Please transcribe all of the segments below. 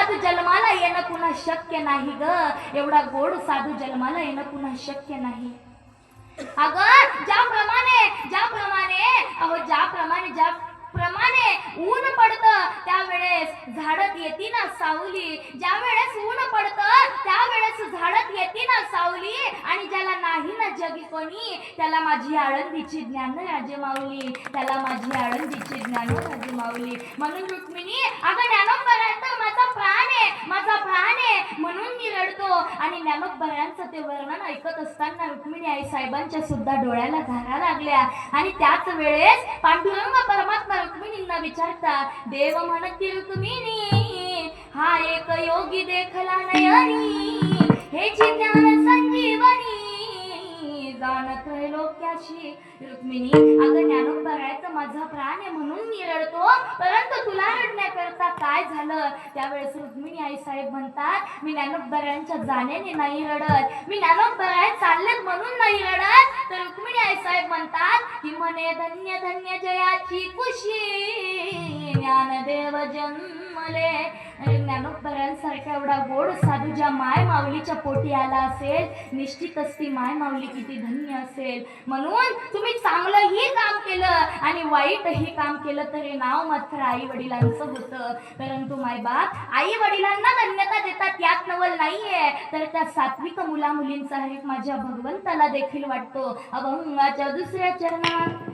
साधू जन्माला येणं पुन्हा शक्य नाही ग, एवढा गोड साधू जन्माला येणं पुन्हा शक्य नाही. अगं ज्याप्रमाणे ऊन पडतं त्यावेळेस झाडत येते ना सावली, ज्या वेळेस ऊन पडतं त्यावेळेस झाडत येते ना सावली, आणि ज्याला नाही ना जगी कोणी त्याला माझी आळंदीची ज्ञान राजे माऊली, त्याला माझी आळंदीची ज्ञान राजे माऊली. म्हणून रुक्मिणी अगं ज्ञानोबरांचा माझा प्राण आहे, माझा प्राण आहे म्हणून मी रडतो. आणि ज्ञानोबरांचं ते वर्णन ऐकत असताना रुक्मिणी आई साहेबांच्या सुद्धा डोळ्याला धारा लागल्या. आणि त्याच वेळेस पांडुरंग परमात्मा रुक्मिणींना विचारता, देव म्हणती रुक्मिणी हा एक योगी देखला नयनी, हे ज्ञान संजीवनी जाणत लोक्याशी. रुक्मिणी अगं ज्ञानोबरायचं माझा प्राण आहे म्हणून मी रडतो, परंतु तुला रडण्याकरता काय झालं. त्यावेळेस रुक्मिणी आई साहेब म्हणतात, मी ज्ञानोबरायांच्या जाण्याने नाही रडत, मी ज्ञानोबराय चाललेत म्हणून नाही रडत. तर रुक्मिणी आई साहेब म्हणतात की म्हणे धन्य धन्य जयाची खुशी ज्ञानदेव जन्मले. ज्ञानोबरांसारखा एवढा गोड साधू ज्या माय माऊलीच्या पोटी आला असेल, निश्चितच ती माय माऊली किती धन्य असेल. म्हणून तुम्ही चांगलंही काम केलं आणि वाईटही काम केलं तरी नाव मात्र आई वडिलांचं होतं. परंतु मायबाप आई वडिलांना धन्यता देतात यात नवल नाहीये, तर त्या सात्विक मुला मुलींचा हरीफ माझ्या भगवंताला देखील वाटतो. अभंगाच्या दुसऱ्या चरणात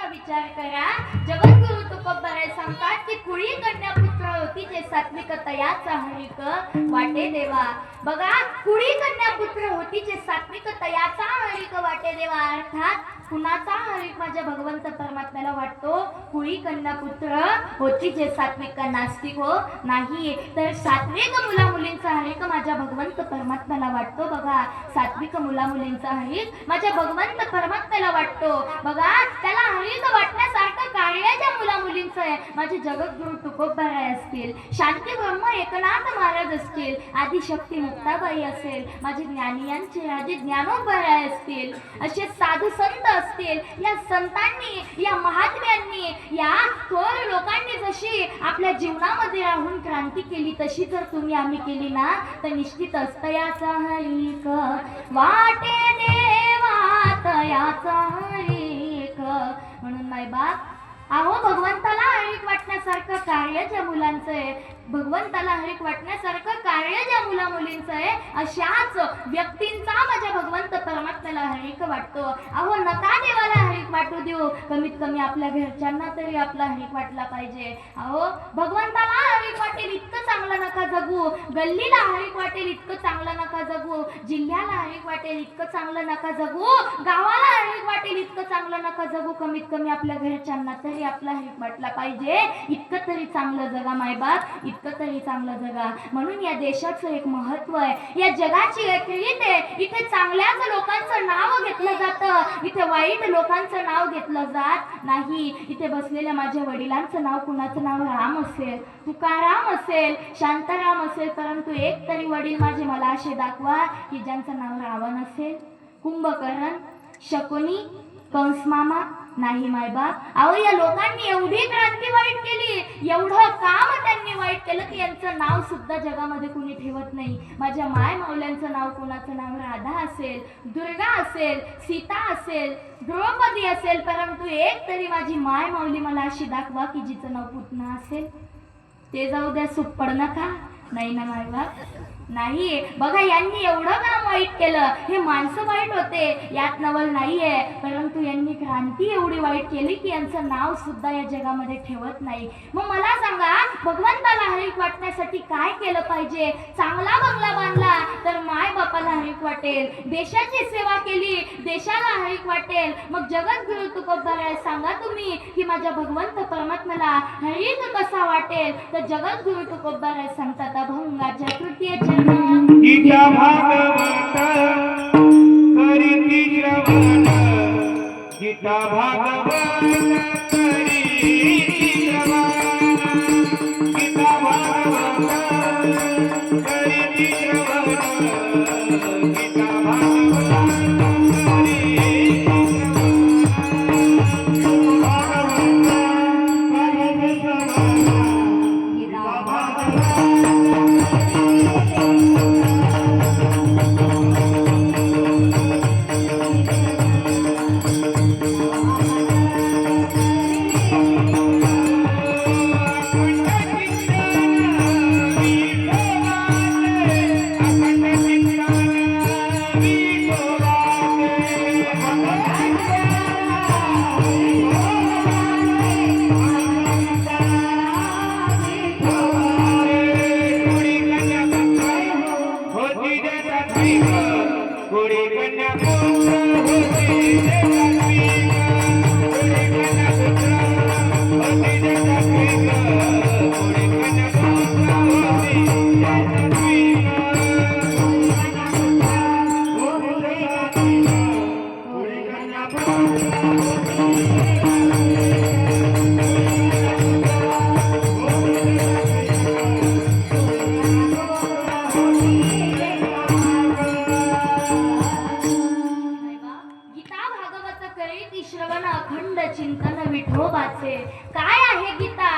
विचार करा. जगद्गुरु तुकोबराय सांगतात की कुळी कन्या पुत्र होती जे सात्विक तयाचा हरिक वाटे देवा. बघा, कुळी कन्या पुत्र होती जे सात्विक तयाचा हरिक वाटे देवा. अर्थात कुणाचा हरिक माझ्या भगवंत परमात्म्याला वाटतो? कुळी कन्या पुत्र होती जे सात्विक नास्तिक हो नाही, तर सात्विक मुला मुलींचा हरिक माझ्या भगवंत परमात्म्याला वाटतो. बघा, सात्विक मुला मुलींचा हरिक माझ्या भगवंत परमात्म्याला वाटतो. बघा, त्याला हरिक वाटण्यासारखं कार्याच्या मुला मुलींचं आहे. माझे जगद्गुरु तुकोबराय असतील, शांती ब्रह्म एकनाथ महाराज असतील, आदिशक्ती मुक्ताबाई असेल, माझे ज्ञानियांचे राजे ज्ञानोबराय असतील, असे साधू संत असतील. या संतांनी, या महात्म्यांनी, या थोर लोकांनी जशी आपल्या जीवनामध्ये राहून क्रांती केली, तशी जर तुम्ही आम्ही केली ना, तर निश्चित तयाचा हरिक वाटे देवा, तयाचा हरिक. म्हणून मायबाप, अहो भगवंताला हरिक वाटण्यासारखं कार्य कार्य ज्या मुलांचं आहे, भगवंताला हरिक वाटण्यासारखं कार्य ज्या मुला मुलींचं आहे, अशाच व्यक्तींचा माझ्या भगवंत परमात्म्याला हरिक वाटतो. अहो नका देवाला हरिक वाटू देऊ, कमीत कमी आपल्या घरच्यांना तरी आपला हरिक वाटला पाहिजे. अहो भगवंताला हरिक वाटेल इतकं चांगलं नका जगू, गल्लीला हरिक वाटेल इतकं चांगलं नका जगू, जिल्ह्याला हरिक वाटेल इतकं चांगलं नका जगू, गावाला हरिक वाटेल इतकं चांगलं नका जगू, कमीत कमी आपल्या घरच्यांना तरी आपला हरिक वाटला पाहिजे. इतकं तरी चांगलं जगा मायबाप, इतकं तरी चांगलं जगा. म्हणून या देशाचं एक महत्व आहे, या जगाची एक रीत आहे. इथे चांगल्याच लोकांचं नाव घेतलं जातं, इथे वाईट लोकांचं नाव घेतलं जात नाही. इथे बसलेल्या माझ्या वडिलांचं नाव, कुणाचं नाव राम असेल, तुकाराम असेल, शांताराम असेल, परंतु एक तरी वडील माझे मला असे दाखवा की ज्यांचं नाव रावण असेल, कुंभकर्ण, शकुनी, कंसमामा. नाही मायबाप. अहो या लोकांनी एवढी क्रांती वाईट केली, एवढं काम त्यांनी वाईट केलं की यांचं नाव सुद्धा जगामध्ये कुणी ठेवत नाही. माझ्या माय माऊल्यांचं नाव, कोणाचं नाव राधा असेल, दुर्गा असेल, सीता असेल, द्रौपदी असेल, परंतु एक तरी माझी माय माऊली मला अशी दाखवा की जिचं नाव पुतना असेल. ते जाऊ द्या, सुख पड नका. नाही ना मायबाप, नाही. बघा यांनी एवढं काम वाईट केलं, हे माणसं वाईट होते यात नवल नाहीये, परंतु यांनी क्रांती एवढी वाईट केली की यांचं नाव सुद्धा या जगामध्ये ठेवत नाही. मग मला सांगा, भगवंताला हरिक वाटण्यासाठी काय केलं पाहिजे? चांगला बंगला बांधला तर माय बापाला हरिक वाटेल, देशाची सेवा केली देशाला हरिक वाटेल. मग जगद्गुरु तुकोबाराय सांगा तुम्ही की माझ्या भगवंत परमात्म्याला हरिक कसा वाटेल? तर जगद्गुरु तुकोबाराय सांगतात, अभंगाच्या तृतीय गीता भागवत करीती श्रवण, गीता भागवत करीती श्रवण, गीता भागवत करीती श्रवण, गीता भागवत करीती श्रवण, भागवत करीती श्रवण, गीता भागवत. अखंड चिंतन विठोबाचे. काय आहे गीता?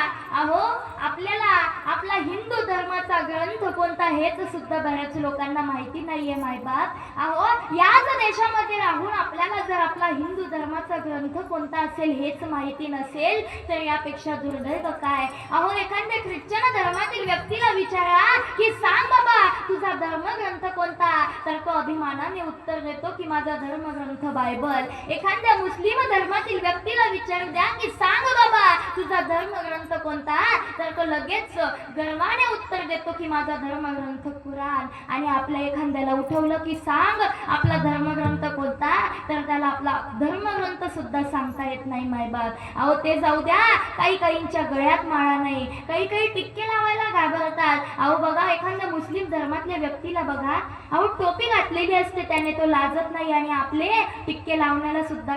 अहो आपल्याला आपला हिंदू धर्माचा ग्रंथ कोणता हेच सुद्धा बऱ्याच लोकांना माहिती नाहीये मायबाप. अहो याच देशामध्ये राहून आपल्याला जर आपला हिंदू धर्माचा ग्रंथ कोणता असेल हेच माहिती नसेल तर यापेक्षा दुर्दैव काय. अहो एखाद्या ख्रिश्चन धर्मातील व्यक्तीला विचारा की सांग बाबा तुझा धर्मग्रंथ कोणता, तर तो अभिमानाने उत्तर देतो की माझा धर्मग्रंथ बायबल. एखाद्या मुस्लिम धर्मातील व्यक्तीला विचारू द्या की सांग बाबा तुझा धर्मग्रंथ कोणता, तर तो लगेच गर्वाने उत्तर देतो की माझा धर्मग्रंथ कुराण. आणि आपल्या एखाद्याला उठवलं की सांग आपला धर्मग्रंथ कोणता, तर त्याला आपला धर्मग्रंथ सुद्धा सांगता येत नाही मायबाप. अहो ते जाऊ द्या, काही काहींच्या गळ्यात माळा नाही, काही काही टिक्के लावायला घाबरतात. अहो बघा एखाद्या मुस्लिम धर्मातल्या व्यक्तीला बघा, अहो टोपी घातलेली असते त्याने, तो लाजत नाही आणि आपले टिक्के लावण्याला सुद्धा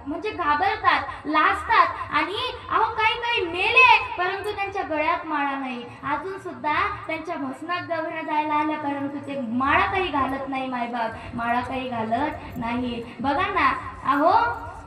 म्हणजे घाबरतात, लाजतात. आणि अहो काही काही मेले परंतु त्यांच्या गळ्यात माळा नाही, अजून सुद्धा त्यांच्या भस्मात गवऱ्या जायला आल्या परंतु ते माळा काही घालत नाही मायबाप, माळा काही घालत नाही. बघा ना, अहो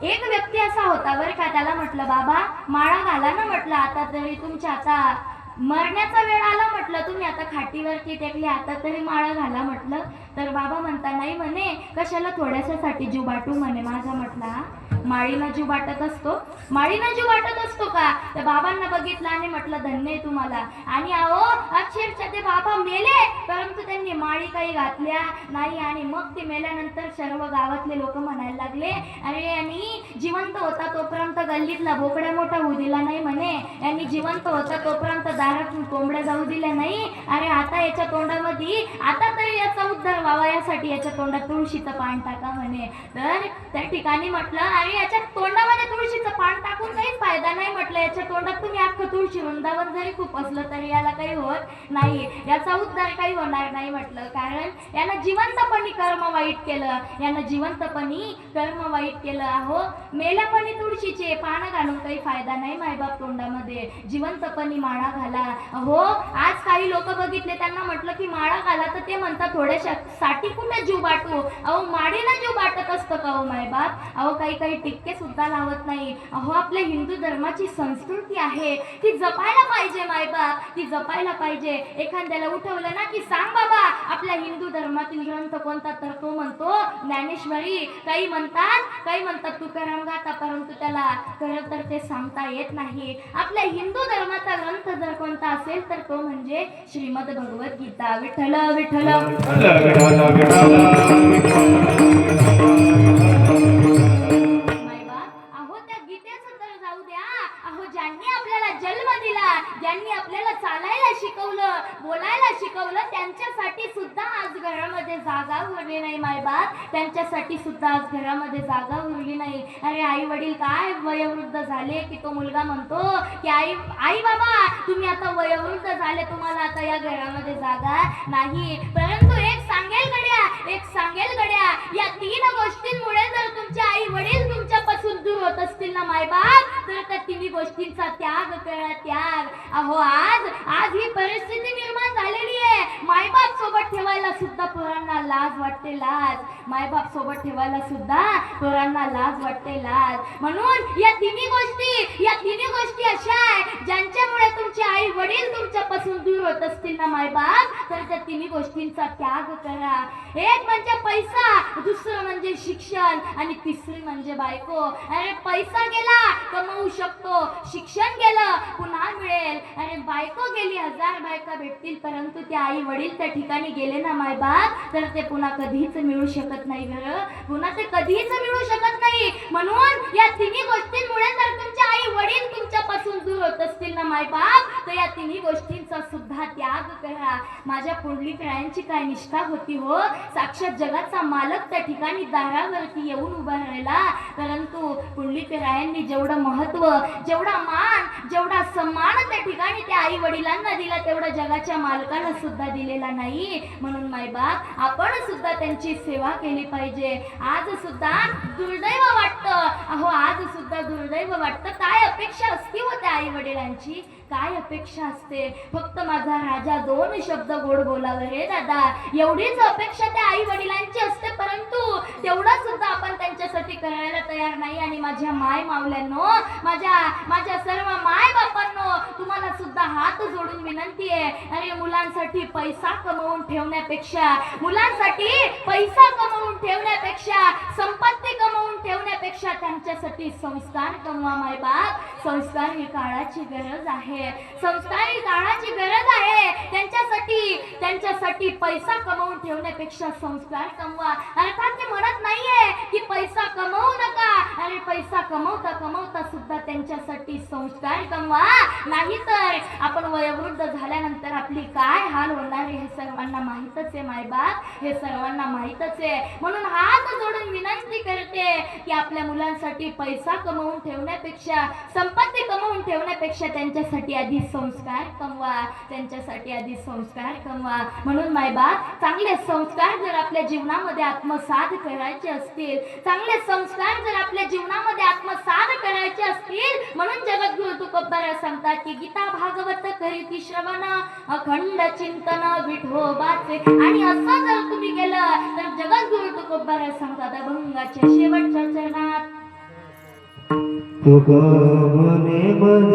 एक व्यक्ती असा होता बरं का, त्याला म्हटलं बाबा माळा घाला ना, म्हटलं आता तरी तुमच्या आता मरण्याचा वेळ आला म्हटलं, तुम्ही आता खाटीवरती टेकले, आता तरी माळा घाला म्हटलं. तर बाबा म्हणता नाही म्हणे, कशाला थोड्याशासाठी जीव बाटू म्हणे माझा. म्हटला माळीनं जीव वाटत असतो, माळीनं जीव वाटत असतो का? त्या बाबांना बघितलं आणि म्हटलं धन्य आहे तुम्हाला. आणि अहो अक्षरशः ते बाबा मेले, परंतु त्यांनी माळी काही घातल्या नाही. आणि मग ते मेल्यानंतर सर्व गावातले लोक म्हणायला लागले, अरे यांनी जिवंत होता तोपर्यंत गल्लीतला बोकड्या मोठा होऊ दिला नाही म्हणे, यांनी जिवंत होता तोपर्यंत दारातून कोंबड्या जाऊ दिल्या नाही. अरे आता याच्या तोंडामध्ये, आता तरी याचा उद्धार व्हावा यासाठी याच्या तोंडात तुळशीचं पान टाका म्हणे. तर त्या ठिकाणी म्हटलं, अरे याच्या तोंडामध्ये तुळशीचं पान टाकून काहीच फायदा नाही म्हटलं, याच्या तोंडात तुम्ही अख्खं तुळशी वृंदावन जरी खूप असलं तरी याला काही होत नाही, याचा उद्धार काही होणार नाही म्हटलं. कारण यानं जिवंतपणी कर्म वाईट केलं, यानं जिवंतपणी कर्म वाईट केलं. अहो मेल्यापणी तुळशीचे पानं घालून काही फायदा नाही मायबाप तोंडामध्ये, जिवंतपणी माळा घाला. अहो आज काही लोक बघितले, त्यांना म्हटलं की माळा घाला तर ते म्हणतात थोड्याशा साठी कुठे जीव बाटू. अहो माळीनं जीव बाटत असतं का हो मायबाप? अहो काही काही टिक्के सुद्धा लावत नाही. अहो आपल्या हिंदू धर्माची संस्कृती आहे, ती जपायला पाहिजे मायबाप, ती जपायला पाहिजे. एखाद्याला उठवलं ना की सांग बाबा आपल्या हिंदू धर्मातील ग्रंथ कोणता, तर तो म्हणतो ज्ञानेश्वरी. काही म्हणतात तुकाराम गाथा, परंतु त्याला खरं तर ते सांगता येत नाही. आपल्या हिंदू धर्माचा ग्रंथ जर कोणता असेल तर तो म्हणजे श्रीमद भगवद्गीता. विठ्ठल विठ्ठल ज्यांनी आपल्याला जन्म दिला, ज्यांनी आपल्याला चालायला शिकवलं, बोलायला शिकवलं, त्यांच्यासाठी सुद्धा आज घरामध्ये जागा उरली नाही मायबाप, त्यांच्यासाठी सुद्धा आज घरामध्ये जागा उरली नाही. अरे आई वडील काय वयोवृद्ध झाले की तो मुलगा म्हणतो की आई बाबा तुम्ही आता वयोवृद्ध झाले, तुम्हाला आता या घरामध्ये जागा नाही. परंतु एक सांगेल गड्या, या तीन गोष्टींमुळे जर तुमचे आई वडील तुमच्यापासून दूर होत असतील ना मायबाप, तर त्या तिन्ही गोष्टींचा त्याग करा, त्याग. अहो आज ही परिस्थिती निर्माण झालेली आहे, मायबाप सोबत ठेवायला सुद्धा पोरांना लाज वाटते, लाज. मायबाप सोबत ठेवायला सुद्धा पोरांना लाज वाटते, लाज. म्हणून या तिन्ही गोष्टी अशा आहे ज्यांच्यामुळे तुमचे आई वडील तुमच्यापासून दूर होत असतील ना मायबाप, तर त्या तिन्ही गोष्टींचा त्याग करा. एक म्हणजे पैसा, दुसरं म्हणजे शिक्षण आणि तिसरी म्हणजे बायको. अरे पैसा गेला कमवू शकतो, शिक्षण गेलं पुन्हा मिळेल. अरे बायको गेली, 1000 बायका भेटतील, परंतु ते आई वडील त्या ठिकाणी गेले ना मायबाप, तर ते पुन्हा कधीच मिळू शकत नाही घरं, पुन्हा ते कधीच मिळू शकत नाही. म्हणून या तिन्ही गोष्टींमुळे जर तुमचे आई वडील तुमच्यापासून दूर होत असतील ना मायबाप, तर या तिन्ही गोष्टींचा सुद्धा त्याग करा. माझ्या पुंडलिकरायांची काय निष्ठा होती हो, साक्षात जगाचा मालक त्या ठिकाणी दारावरती येऊन उभा राहिला, परंतु पुंडलिकरायांनी जेवढं महत्व, जेवढा मान, जेवढा सन्मान त्या ठिकाणी त्या आई वडिलांना दिला, तेवढा जगाच्या मालकाला सुद्धा दिलेला नाही. म्हणून मायबाप आपण सुद्धा त्यांची सेवा केली पाहिजे. आज सुद्धा दुर्दैव वाटतं, अहो आज सुद्धा दुर्दैव वाटतं. काय अपेक्षा असते होत्या आई वडिलांची, काय अपेक्षा असते? फक्त माझा राजा 2 शब्द गोड बोलावं रे दादा, एवढीच अपेक्षा त्या आई वडिलांची असते. परंतु तेवढं सुद्धा आपण त्यांच्यासाठी करायला तयार नाही. आणि माझ्या माय मावल्यांनो, माझ्या सर्व माय बापांनो, तुम्हाला सुद्धा हात जोडून विनंती आहे, अरे मुलांसाठी पैसा कमवून ठेवण्यापेक्षा, संपत्ती कमवून ठेवण्यापेक्षा त्यांच्यासाठी संस्कार कमवा मायबाप. संस्कार ही काळाची गरज आहे, संस्कार ही काळाची गरज आहे. त्यांच्यासाठी पैसा कमवून ठेवण्यापेक्षा संस्कार कमवा. अर्थात ते म्हणत नाहीये की पैसा कमवू नका, अरे पैसा कमवता सुद्धा त्यांच्यासाठी संस्कार कमवा, नाहीतर आपण वयोवृद्ध झाल्यानंतर आपली काय हाल होणार हे सर्वांना माहीतच आहे मायबाप, हे सर्वांना माहीतच आहे. म्हणून हात जोडून विनंती करते की आपल्या मुलांसाठी पैसा कमवून ठेवण्यापेक्षा, संपत्ती कमवून ठेवण्यापेक्षा त्यांच्यासाठी आधी संस्कार कमवा, त्यांच्यासाठी आधी संस्कार कमवा. म्हणून मायबाप चांगले संस्कार जर आपल्या जीवनामध्ये आत्मसात करायचे असतील, चांगले संस्कार जर आपल्या जीवनामध्ये आत्मसात करायचे असतील, म्हणून जगद्गुरु तुकोबार सांगतात की गीता भागवत करीती श्रवण, अखंड चिंतन विठोबाचे. आणि असं जर तुम्ही केलं तर जगद्गुरु तुकोबार सांगतात अभंगाच्या शेवटच्या चरणात, तुका मने बद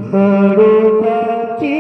खडोबाची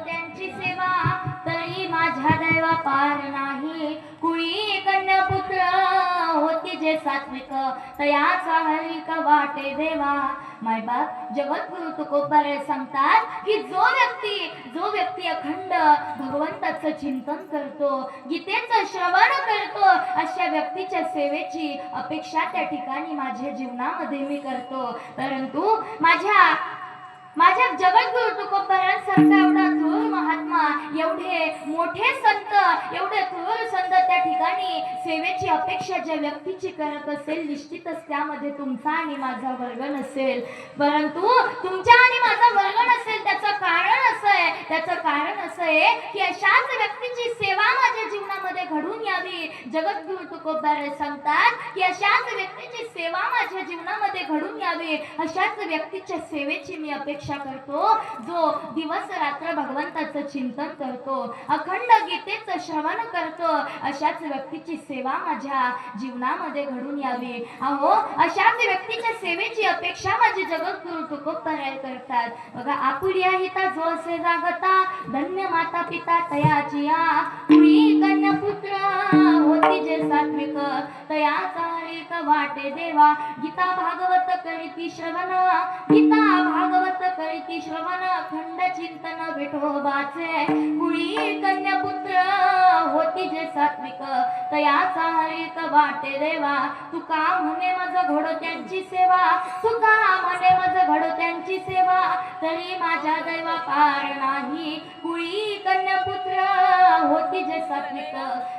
त्यांची सेवा तरी माझ्या दैवा पार नाही. कुळी कन्या पुत्र होती जे सात्विक तयाचा हरिक वाटे देवा. मायबाप जगद्गुरु तुकोबाराय सांगतात की जो व्यक्ती अखंड भगवंताचं चिंतन करतो, गीतेचं श्रवण करतो, अशा व्यक्तीच्या सेवेची अपेक्षा त्या ठिकाणी माझ्या जीवनामध्ये मी करतो. परंतु माझ्या जगद्गुरु तुकोबारांसारखा एवढा थोर महात्मा, एवढे मोठे संत, एवढे थोर संत त्या ठिकाणी सेवेची अपेक्षा ज्या व्यक्तीची करत असेल, निश्चितच त्यामध्ये तुमचा आणि माझा वर्ग नसेल. परंतु तुमचा आणि माझा वर्ग नसेल त्याचं कारण असं आहे की अशाच व्यक्तीची सेवा माझ्या जीवनामध्ये घडून यावी. जगद्गुरु तुकोबाराय सांगतात की अशाच व्यक्तीची सेवा माझ्या जीवनामध्ये घडून यावी. अशाच व्यक्तीच्या सेवेची मी अपेक्षा करतो जो दिवस रात्र भगवंताचं चिंतन करतो, अखंड गीतेचं श्रवण करतो. अशाच व्यक्तीची सेवा माझ्या जीवनामध्ये घडून यावी. अहो, अशाच व्यक्तीच्या सेवेची अपेक्षा माझे जगद्गुरु तुकोबाराय करतात. बघा, आपुल्या हिता जो असे जागता धन्य माता पिता तयाची या. कुळी कन्या पुत्र होती जे सात्विक तयाचा हरिक वाटे देवा. गीता भागवत करीती श्रवण खंड चिंतन विठोबाचे. कुळी कन्या पुत्र होती जे सात्विक तयाचा हरिक वाटे देवा. तुका म्हणे माझ घडो त्यांची सेवा तरी माझ्या दैवा पार नाही. कुळी कन्या पुत्र होती जे सात्विक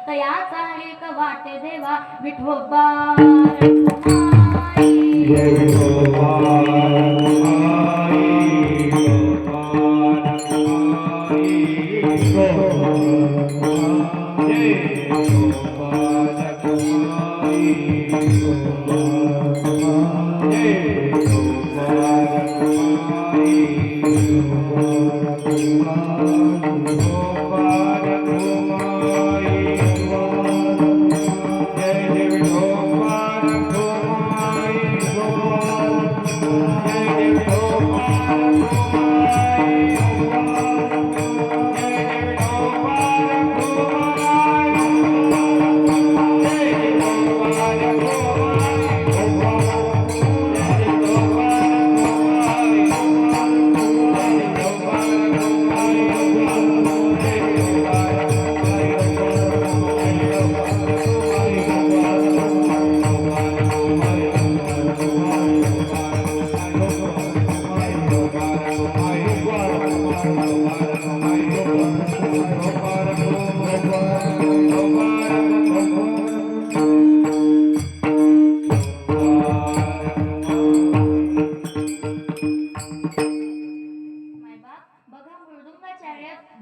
तयाचा हरिक वाटे देवा. विठोबा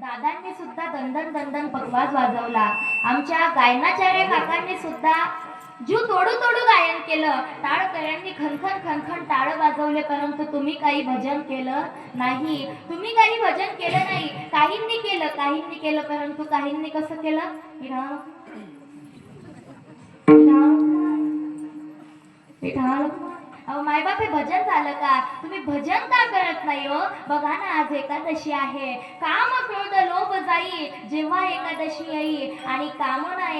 दादांनी सुद्धा दंदन पखवाज वाजवला. आमच्या गायनाचार्य काकांनी सुद्धा जीव तोडू गायन केलं. टाळकऱ्यांनी खनखन टाळ वाजवले, परंतु तुम्ही काही भजन केलं नाही. काहींनी केलं परंतु काहींनी कसं केलं? अहो मायबाप, हे भजन झालं का? तुम्ही भजन का करत नाही हो? बघा ना, आज एकादशी आहे. काम क्रोध लोभ जाई जेव्हा एकादशी येई. आणि कामदा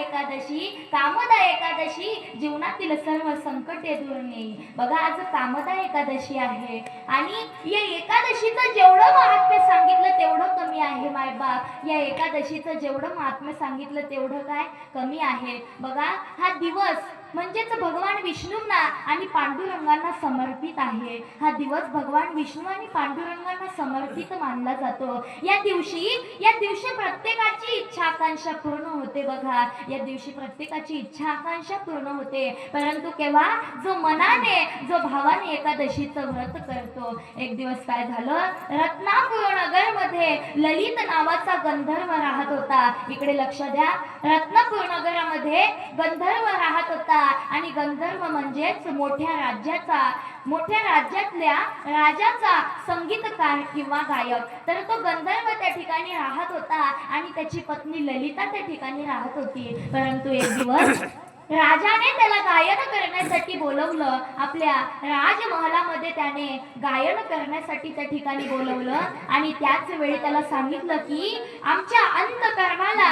एकादशी जीवनातील सर्व संकटे दूर नेई. बघा, आज कामदा एकादशी आहे आणि या एकादशीचं जेवढं महात्म्य सांगितलं तेवढं कमी आहे मायबाप. या एकादशीचं जेवढं महात्म्य सांगितलं तेवढं काय कमी आहे. बघा, हा दिवस म्हणजेच भगवान विष्णूंना आणि पांडुरंगांना समर्पित आहे. हा दिवस भगवान विष्णू आणि पांडुरंगांना समर्पित मानला जातो. या दिवशी प्रत्येकाची इच्छा आकांक्षा पूर्ण होते. बघा, या दिवशी प्रत्येकाची इच्छा आकांक्षा पूर्ण होते. परंतु केव्हा? जो मनाने, जो भावाने एकादशीचं व्रत करतो. एक दिवस काय झालं? रत्नापूर नगर मध्ये ललित नावाचा गंधर्व राहत होता. इकडे लक्ष द्या, रत्नापूर नगरामध्ये गंधर्व राहत होता. आणि गंधर्व म्हणजेच मोठ्या राज्यातल्या राजाचा संगीतकार किंवा गायक. तर तो गंधर्व त्या ठिकाणी राहत होता आणि त्याची पत्नी ललिता त्या ठिकाणी राहत होती. परंतु एक दिवस राजाने त्याला गायन करण्यासाठी बोलवलं. आपल्या राजमहालामध्ये त्याने गायन करण्यासाठी त्या ठिकाणी बोलवलं आणि त्याच वेळी त्याला सांगितलं की आमच्या अंतकरणाला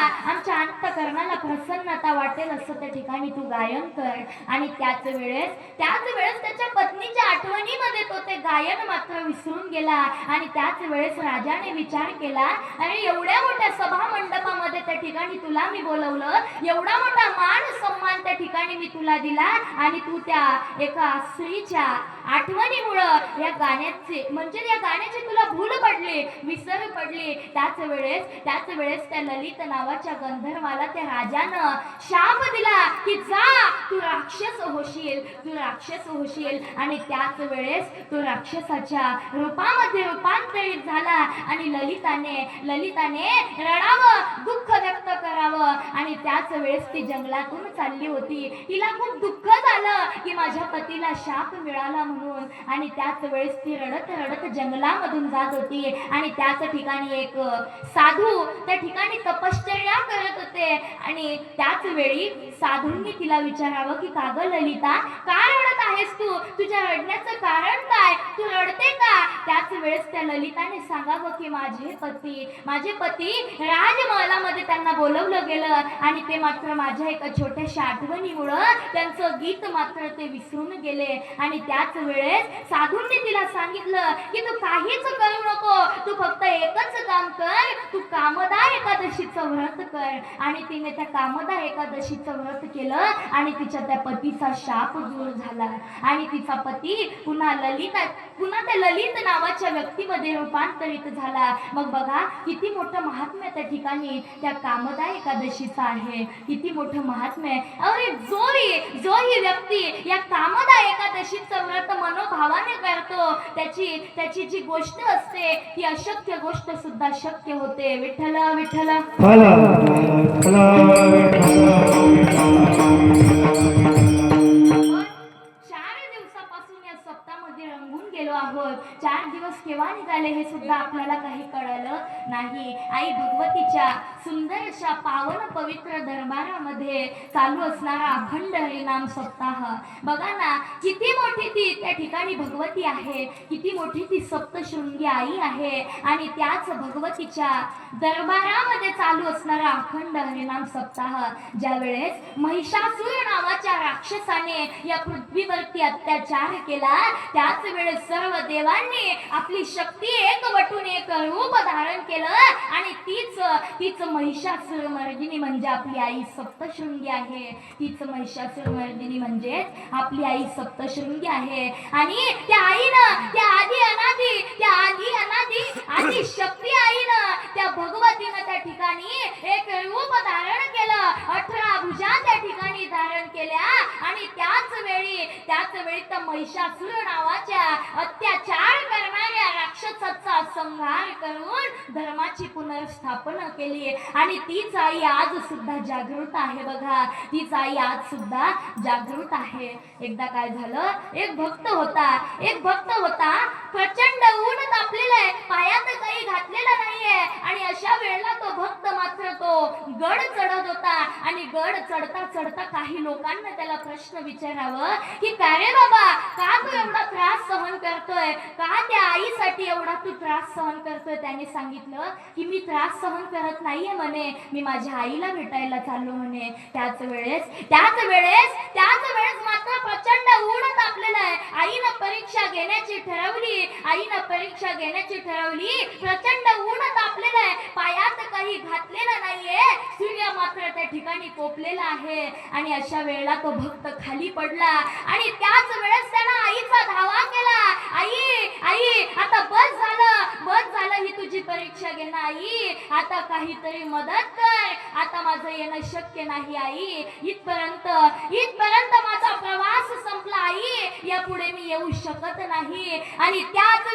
प्रसन्नता वाटेल असं त्या ठिकाणी तू गायन कर. आणि त्याच वेळेस त्याच्या पत्नीच्या आठवणीमध्ये तो ते गायन मात्र विसरून गेला. आणि त्याच वेळेस राजाने विचार केला, अरे एवढ्या मोठ्या सभा मंडपामध्ये त्या ठिकाणी तुला मी बोलवलं, एवढा मोठा मान सन्मान त्या ठिकाणी मी तुला दिला आणि तू त्या एका स्त्रीच्या आठवणीमुळं या गाण्याची तुला भूल पडली, विसर पडली. त्याच वेळेस त्या ललित नावाच्या गंधर्वाला त्या राजानं शाप दिला की जा तू राक्षस होशील. आणि त्याच वेळेस तो राक्षसाच्या रूपामध्ये रूपांतरित झाला आणि ललिताने रडावं, दुःख व्यक्त करावं. आणि त्याच वेळेस ती जंगलातून चालली होती. तिला खूप दुःख झालं की माझ्या पतीला शाप मिळाला म्हणून. आणि त्याच वेळेस ती रडत रडत जंगलामधून जात होती आणि त्याच ठिकाणी एक साधू त्या ठिकाणी तपश्चर्या करत होते. आणि त्याच वेळी साधूंनी तिला विचारावं की का ग ललिता, का रडत आहेस तू, तुझ्या रडण्याचं कारण काय, तू रडते का? त्याच वेळेस त्या ललिताने सांगावं की माझे पती राजमहालामध्ये त्यांना बोलवलं गेलं आणि ते मात्र माझ्या एका छोट्याशा आठवणीमुळं त्यांचं गीत मात्र ते विसरून गेले. आणि त्याच वेळेस साधूंनी तिला सांगितलं की तू काहीच करू नको, तू फक्त एकच काम कर, तू कामदा एकादशीचं व्रत कर. आणि तिने त्या कामदा एकादशीचं व्रत केलं आणि तिच्या त्या पतीचा शाप दूर झाला आणि तिचा पती पुन्हा त्या ललित नावाच्या व्यक्तीमध्ये रूपांतरित झाला. मग बघा किती मोठं महात्म्य त्या ठिकाणी त्या कामदा एकादशीचं आहे, किती मोठं महात्म्य. अरे जो ही व्यक्ती या कामदा एकादशीचं व्रत मनोभावाने करतो त्याची जी गोष्ट असते ती अशक्य गोष्ट सुद्धा शक्य होते. विठ्ठल विठ्ठल रंगून गेलो आहोत. 4 दिवस केव्हा निघाले हे सुद्धा आपल्याला काही कळलं नाही. आई भगवतीच्या सुंदरशा पावन पवित्र दरबारामध्ये चालू असणारा अखंड हरिनाम सप्ताह बघा ना, किती मोठी ती त्या ठिकाणी भगवती आहे, किती मोठी ती सप्तशृंगी आई आहे. आणि त्याच भगवतीच्या दरबारामध्ये चालू असणारा अखंड हरिनाम सप्ताह ज्या वेळेस महिषासुर नावाच्या राक्षसाने या पृथ्वीवरती अत्याचार केला, त्याच वेळेस सर्व देवांनी आपली शक्ती एकवटून एक रूप धारण केलं आणि तीच महिषासुर मर्दिनी म्हणजे आपली आई सप्तशृंगी आहे. तीच महिषासुर मर्दिनी म्हणजे आपली आई सप्तशृंगी आहे. आणि त्या आईनं त्या आदी शक्ती आईनं त्या भगवतीनं त्या ठिकाणी एक रूप धारण केलं, 18 भुजा त्या ठिकाणी धारण केल्या. आणि त्याच वेळी त्या महिषासुर नावाच्या अत्याचार करणाऱ्या राक्षसाचा संहार करून धर्माची पुनर्स्थापना केली. आणि तीच आई आज सुद्धा जागृत आहे. बघा, तीच आई आज सुद्धा जागृत आहे. एकदा काय झालं, एक भक्त होता प्रचंड ऊन तापलेलं आहे, पायात काही घातलेलं नाहीये. आणि अशा वेळेला तो भक्त मात्र तो गड चढत होता. आणि गड चढता चढता काही लोकांना त्याला प्रश्न विचारावं की का रे बाबा, का तू एवढा त्रास सहन करतोय, का त्या आईसाठी एवढा तू त्रास सहन करतोय? त्याने सांगितलं की मी त्रास सहन करत नाहीये म्हणे, मी माझ्या आईला भेटायला चाललो म्हणे. त्याच वेळेस मात्र प्रचंड ऊन तापलेलं आहे. आईनं परीक्षा घेण्याची ठरवली. प्रचंड ऊन तापलेलं आहे, पायात काही घातलेलं नाहीये, सूर्य मात्र त्या ठिकाणी कोपलेला आहे. आणि अशा वेळेला तो भक्त खाली पडला आणि त्याच वेळेस त्यानं आईचा धावा केला. आई आता बस झालं ही तुझी परीक्षा घेणं आई, आता काहीतरी मदत कर, आता माझं येणं शक्य नाही आई, इथपर्यंत माझा प्रवास संपला आई, यापुढे मी येऊ शकत नाही. आणि त्याच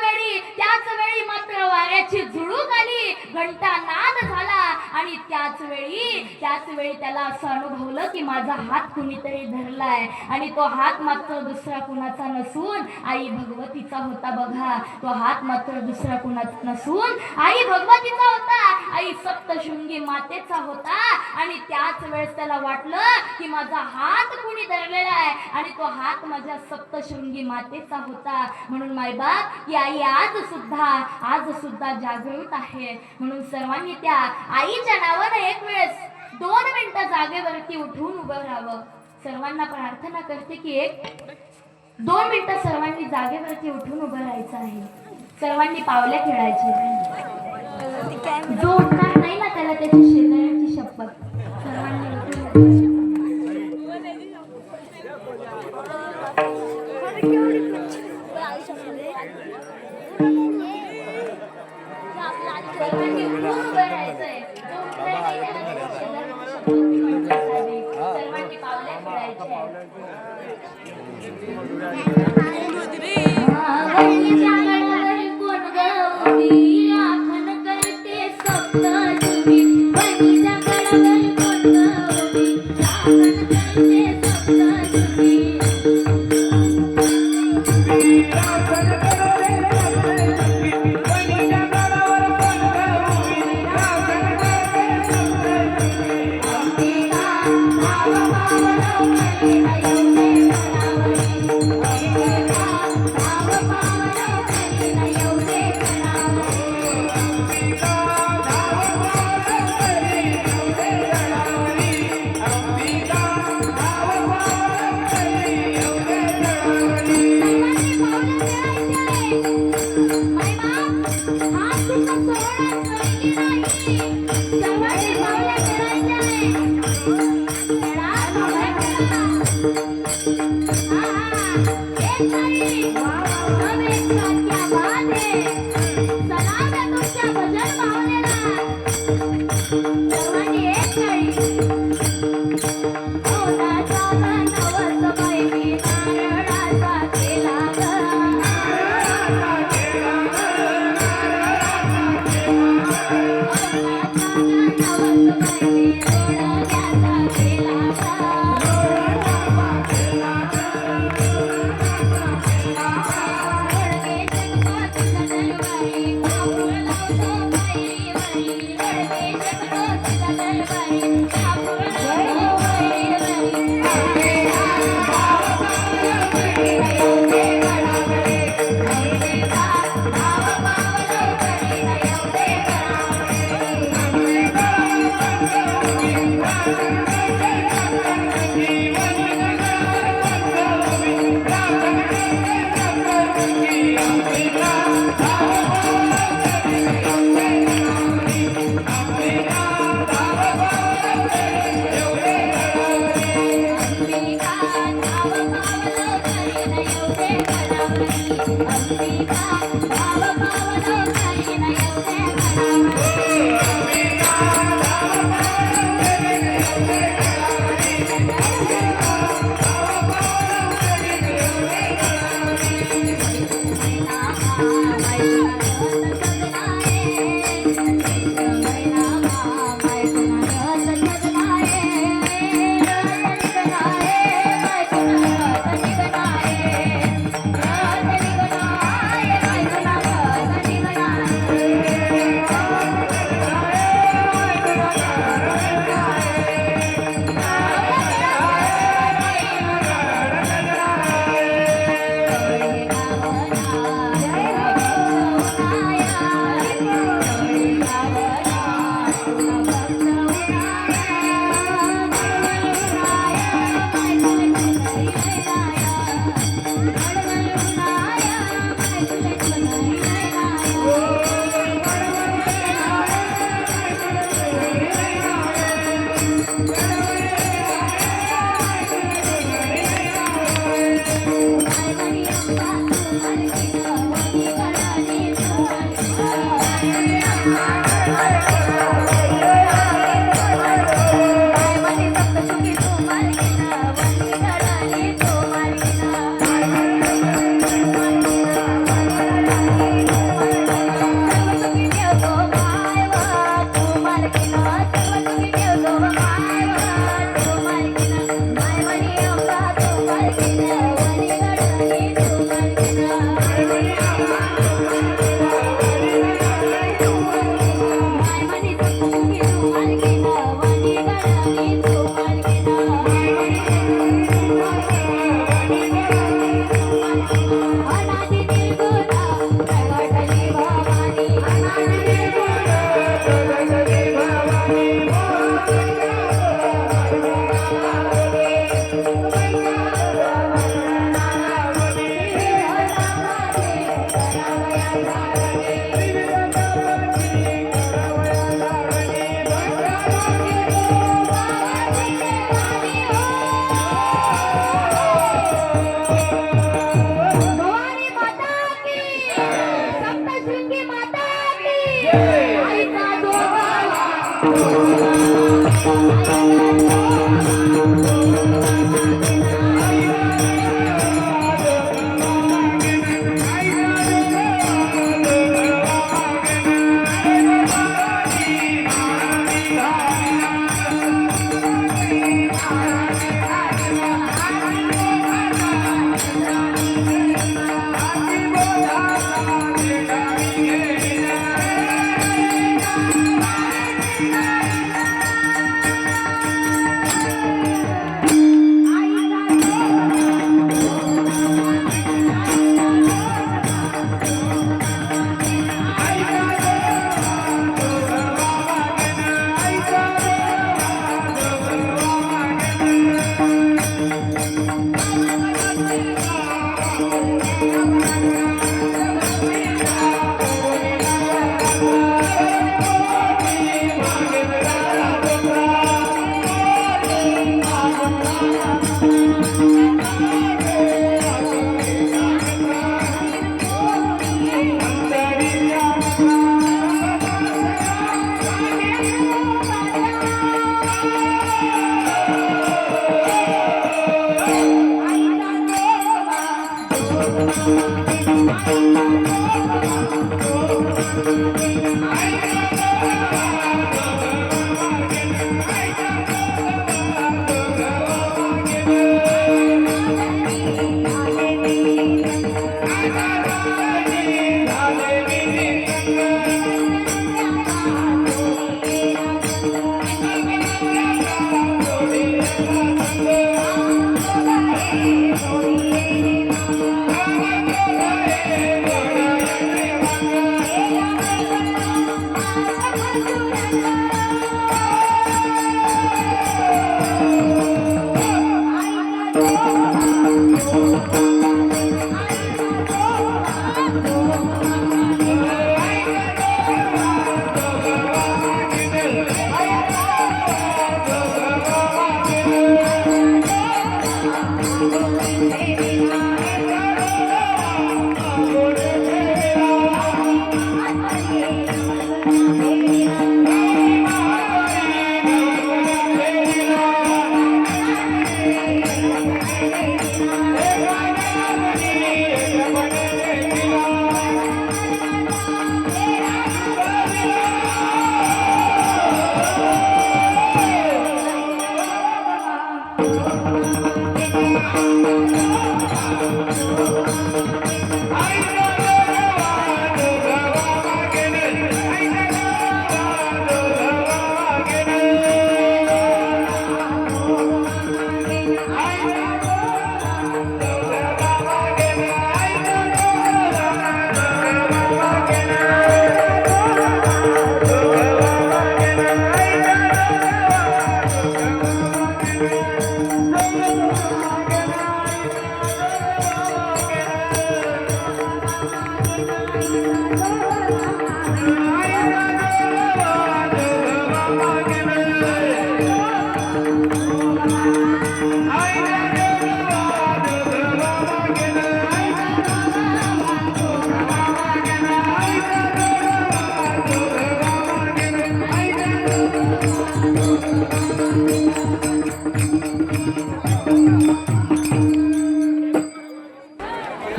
वेळी मात्र वाऱ्याची झुळूक आली, घंटा नाद झाला. आणि त्याच वेळी त्याला असं अनुभवलं की माझा हात कुणीतरी धरलाय. आणि तो हात मात्र दुसरा कुणाचा नसून आई भगवतीचा होता. बघा, तो हात मात्र दुसरा कुणाचा नसून आई भगवतीचा होता. आई सप्तशृंगी सप्तशृंगी मातेचा होता आणि त्याच वेळेस त्याला वाटलं की माझा हात कुणी धरलेला आहे आणि तो हात माझ्या सप्तशृंगी मातेचा होता. म्हणून मायबाप ही आई आज सुद्धा जागृत आहे. म्हणून सर्वांनी त्या आईच्या नावानं एक वेळेस 2 मिनिटं जागेवरती उठून उभं राहावं. सर्वांना प्रार्थना करते की 2 मिनिटं सर्वांनी जागेवरती उठून उभं राहायचं आहे. सर्वांनी पावले खेळायचे. जो उठणार नाही ना त्याला त्याच्या शेजाऱ्याची शपथ. सर्वांनी उठून सर्वांनी उठून उभं राहायचंय. जो उठणार नाही त्याला त्याच्या शेजाऱ्याची शपथ म्हणायची. सर्वांनी पावले खेळायचे. वणीच्या गडावर कोण गौरी राखण करते सप्तशृंगी. वणीच्या गडावर कोण गौरी राखण करते सप्तशृंगी.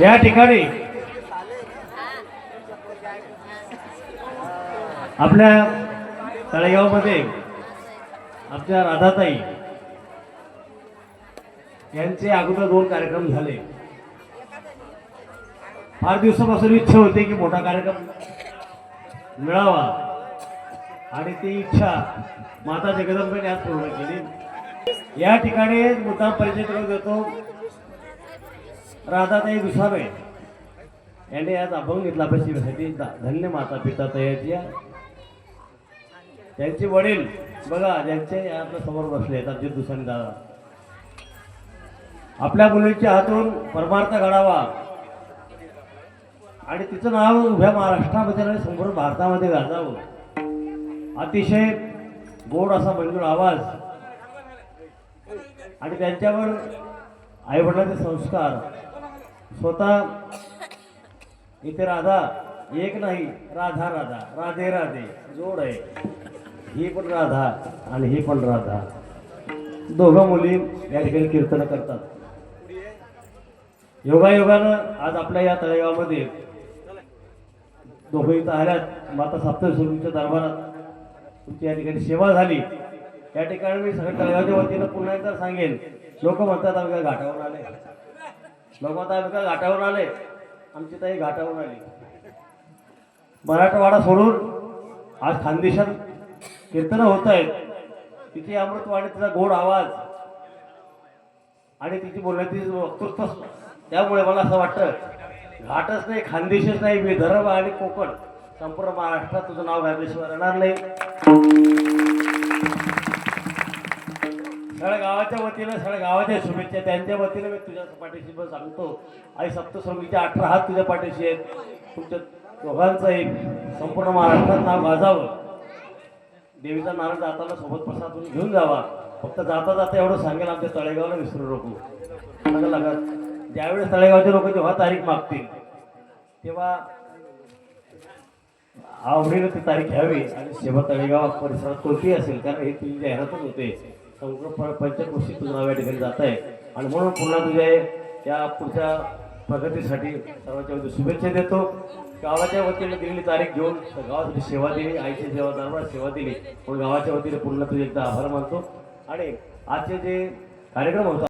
या ठिकाणी आपल्या तळेगावमध्ये आमच्या राधाताई यांचे अगोदर 2 कार्यक्रम झाले. फार दिवसापासून इच्छा होती की मोठा कार्यक्रम मिळावा आणि ती इच्छा माता जगदंबेने आज पूर्ण केली. या ठिकाणी मुद्दाम परिचय करून देतो. राधाताई दुसावे यांनी आज अभंग घेतला आपल्या शिवसाठी. धन्य माता पिता तयाची. त्यांचे वडील बघा ज्यांचे आपल्या समोर बसले आहेत अजित दुसाने दादा. आपल्या मुलीच्या हातून परमार्थ घडावा आणि तिचं नाव उभ्या महाराष्ट्रामध्ये आणि संपूर्ण भारतामध्ये गाजावं. अतिशय गोड असा मंजूर आवाज आणि त्यांच्यावर आईवडिलांचे संस्कार. स्वतः इथे राधा एक नाही, राधा राधा, राधे राधे जोड आहे. ही पण राधा आणि ही पण राधा, दोघं मुली या ठिकाणी कीर्तन करतात. योगायोगानं आज आपल्या या तळेगावामध्ये दोघं इथं आल्यात. माता सप्तशृंगीच्या दरबारात तुमची या ठिकाणी सेवा झाली. या ठिकाणी मी सगळ्या तळेगावच्या वतीनं पुन्हा एकदा सांगेन, लोक म्हणतात आम्ही काय घाटावरून आले, लोक म्हणतात आम्ही काय घाटावरून आले, आमची ताई घाटावरून आली. मराठवाडा सोडून आज खानदेशात कीर्तनं होत आहेत. तिची अमृतवाणी, तिचा गोड आवाज आणि तिची बोलण्याची वक्तृत्व, त्यामुळे मला असं वाटतं घाटच नाही, खानदेशच नाही, विदर्भ आणि कोकण संपूर्ण महाराष्ट्रात तुझं नाव घातल्याशिवाय राहणार नाही. सगळ्या गावाच्या वतीनं, सगळ्या गावाच्या शुभेच्छा, त्यांच्या वतीनं मी तुझ्या पाठीशी पण सांगतो. आई सप्तशृंगीच्या 18 हात तुझ्या पाठीशी आहेत. तुमच्या दोघांचं एक संपूर्ण महाराष्ट्रात नाव गाजावं. देवीचा नारळ जाताना सोबत प्रसाद तुम्ही घेऊन जावा. फक्त जाता जाता एवढं सांगेल, आमच्या तळेगावला विसरू नको. ज्यावेळेस तळेगावचे लोक जेव्हा तारीख मागतील तेव्हा आवडीनं ती तारीख घ्यावी आणि सेवा तळेगाव परिसरात कोणती असेल, कारण हे तुझी जाहिरातच होते. संपूर्ण पंचक्रोशी तुझं नाव या ठिकाणी जात आहे आणि म्हणून पुन्हा तुझ्या या पुढच्या प्रगतीसाठी सर्वांच्या वतीने शुभेच्छा देतो. गावाच्या वतीने दिलेली तारीख घेऊन गावासाठी सेवा दिली, आईची सेवा दरबार सेवा दिली, म्हणून गावाच्या वतीने पुन्हा तुझे एकदा आभार मानतो. आणि आजचे जे कार्यक्रम होता